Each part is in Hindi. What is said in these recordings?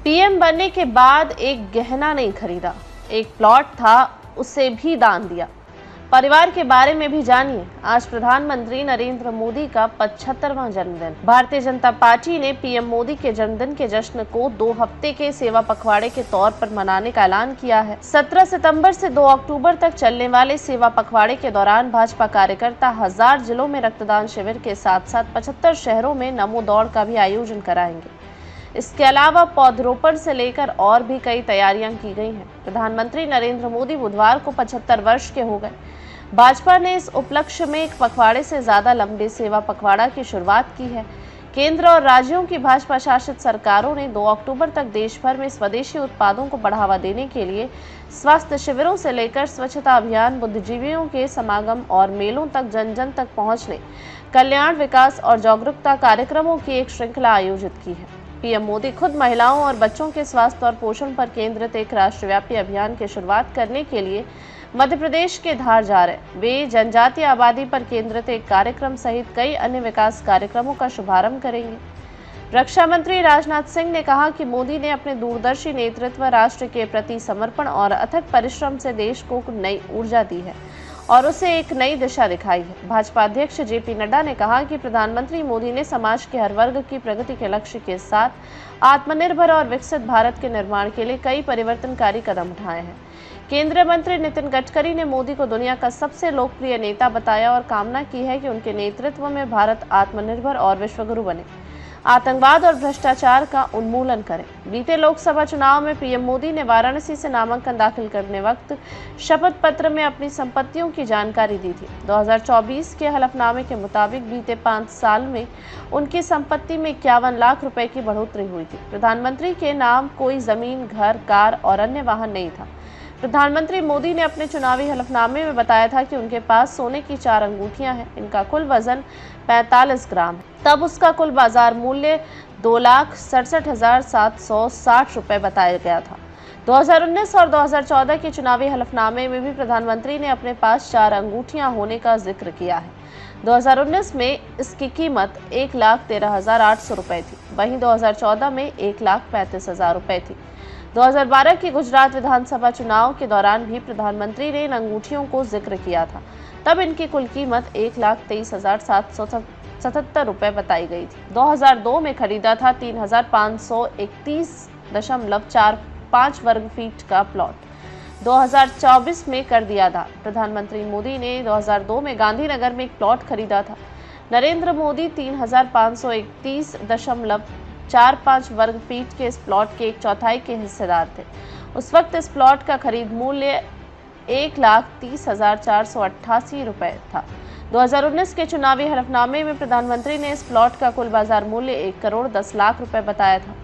पीएम बनने के बाद एक गहना नहीं खरीदा, एक प्लॉट था उसे भी दान दिया। परिवार के बारे में भी जानिए। आज प्रधानमंत्री नरेंद्र मोदी का 75वां जन्मदिन। भारतीय जनता पार्टी ने पीएम मोदी के जन्मदिन के जश्न को 2 हफ्ते के सेवा पखवाड़े के तौर पर मनाने का ऐलान किया है। 17 सितंबर से 2 अक्टूबर तक चलने वाले सेवा पखवाड़े के दौरान भाजपा कार्यकर्ता 1000 जिलों में रक्तदान शिविर के साथ साथ 75 शहरों में नमो दौड़ का भी आयोजन कराएंगे। इसके अलावा पौधरोपण से लेकर और भी कई तैयारियां की गई हैं। प्रधानमंत्री नरेंद्र मोदी बुधवार को 75 वर्ष के हो गए। भाजपा ने इस उपलक्ष्य में एक पखवाड़े से ज्यादा लंबे सेवा पखवाड़ा की शुरुआत की है। केंद्र और राज्यों की भाजपा शासित सरकारों ने 2 अक्टूबर तक देश भर में स्वदेशी उत्पादों को बढ़ावा देने के लिए स्वास्थ्य शिविरों से लेकर स्वच्छता अभियान, बुद्धिजीवियों के समागम और मेलों तक जन जन तक पहुंचने कल्याण, विकास और जागरूकता कार्यक्रमों की एक श्रृंखला आयोजित की है। पीएम मोदी खुद महिलाओं और बच्चों के स्वास्थ्य और पोषण पर केंद्रित एक राष्ट्रव्यापी अभियान की शुरुआत करने के लिए मध्य प्रदेश के धार जा रहे। वे जनजातीय आबादी पर केंद्रित एक कार्यक्रम सहित कई अन्य विकास कार्यक्रमों का शुभारंभ करेंगे। रक्षा मंत्री राजनाथ सिंह ने कहा कि मोदी ने अपने दूरदर्शी नेतृत्व, राष्ट्र के प्रति समर्पण और अथक परिश्रम से देश को नई ऊर्जा दी है और उसे एक नई दिशा दिखाई है। भाजपा अध्यक्ष जेपी नड्डा ने कहा कि प्रधानमंत्री मोदी ने समाज के हर वर्ग की प्रगति के लक्ष्य के साथ आत्मनिर्भर और विकसित भारत के निर्माण के लिए कई परिवर्तनकारी कदम उठाए हैं। केंद्रीय मंत्री नितिन गडकरी ने मोदी को दुनिया का सबसे लोकप्रिय नेता बताया और कामना की है कि उनके नेतृत्व में भारत आत्मनिर्भर और विश्वगुरु बने, आतंकवाद और भ्रष्टाचार का उन्मूलन करें। बीते लोकसभा चुनाव में पीएम मोदी ने वाराणसी से नामांकन दाखिल करने वक्त शपथ पत्र में अपनी संपत्तियों की जानकारी दी थी। 2024 के हलफनामे के मुताबिक बीते 5 साल में उनकी संपत्ति में 51 लाख रुपए की बढ़ोतरी हुई थी। प्रधानमंत्री के नाम कोई जमीन, घर, कार और अन्य वाहन नहीं था। प्रधानमंत्री मोदी ने अपने चुनावी हलफनामे में बताया था कि उनके पास सोने की 4 अंगूठियां हैं। इनका कुल वजन 45 ग्राम है। तब उसका कुल बाजार मूल्य 2,67,760 रुपए बताया गया था। 2019 और 2014 के चुनावी हलफनामे में भी प्रधानमंत्री ने अपने पास 4 अंगूठियां होने का जिक्र किया है। 2019 में इसकी कीमत 1,13,800 रुपए थी। वहीं 2014 में 1,35,000 रुपए थी। 2012 के गुजरात विधानसभा चुनाव के दौरान भी प्रधानमंत्री ने इन अंगूठियों को जिक्र किया था। तब इनकी कुल कीमत 1,23,777 रुपए बताई गई थी। 2002 में खरीदा था 3,531.45 वर्ग फीट का प्लॉट 2024 में कर दिया था। प्रधानमंत्री मोदी ने 2002 में गांधीनगर में एक प्लॉट खरीदा था। नरेंद्र मोदी 3,531.45 वर्ग फीट के इस प्लॉट के 1/4 के हिस्सेदार थे। उस वक्त इस प्लॉट का खरीद मूल्य 1,30,488 रुपए था। 2019 के चुनावी हलफनामे में प्रधानमंत्री ने इस प्लॉट का कुल बाजार मूल्य 1,10,00,000 रुपए बताया था।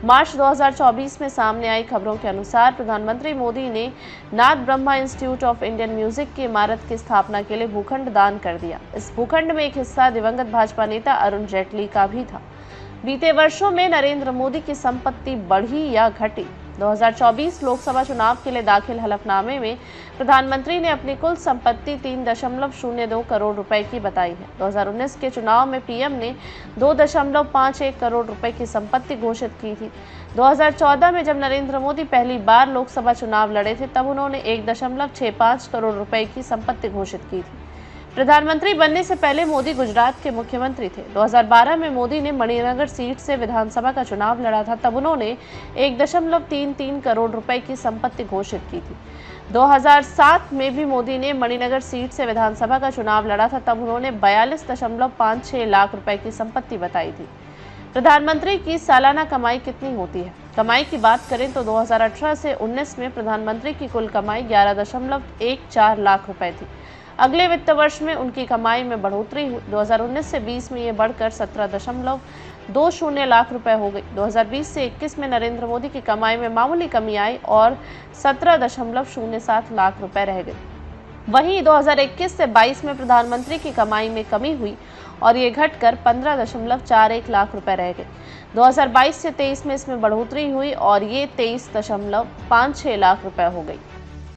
मार्च 2024 में सामने आई खबरों के अनुसार प्रधानमंत्री मोदी ने Nath Brahma institute of Indian music की इमारत की स्थापना के लिए भूखंड दान कर दिया। इस भूखंड में एक हिस्सा दिवंगत भाजपा नेता अरुण जेटली का भी था। बीते वर्षों में नरेंद्र मोदी की संपत्ति बढ़ी या घटी? 2024 लोकसभा चुनाव के लिए दाखिल हलफनामे में प्रधानमंत्री ने अपनी कुल संपत्ति 3.02 करोड़ रुपए की बताई है। 2019 के चुनाव में पीएम ने 2.51 करोड़ रुपए की संपत्ति घोषित की थी। 2014 में जब नरेंद्र मोदी पहली बार लोकसभा चुनाव लड़े थे तब उन्होंने 1.65 करोड़ रुपए की संपत्ति घोषित की थी। प्रधानमंत्री बनने से पहले मोदी गुजरात के मुख्यमंत्री थे। 2012 में मोदी ने मणिनगर सीट से विधानसभा का चुनाव लड़ा था। तब उन्होंने 1.33 करोड़ रुपए की संपत्ति घोषित की थी। 2007 में भी मोदी ने मणिनगर सीट से विधानसभा का चुनाव लड़ा था। तब उन्होंने 42.56 लाख रुपए की संपत्ति बताई थी। प्रधानमंत्री की सालाना कमाई कितनी होती है? कमाई की बात करें तो 2018 से 19 में प्रधानमंत्री की कुल कमाई 11.14 लाख रुपए थी। अगले वित्त वर्ष में उनकी कमाई में बढ़ोतरी हुई। 2019 से 20 में ये बढ़कर 17.20 लाख रुपए हो गई। 2020 से 21 में नरेंद्र मोदी की कमाई में मामूली कमी आई और 17.07 लाख रुपए रह गई। वहीं 2021 से 22 में प्रधानमंत्री की कमाई में कमी हुई और ये घटकर 15.41 लाख रुपए रह गए। 2022 से 23 में इसमें बढ़ोतरी हुई और ये 23.56 लाख रुपए हो गई।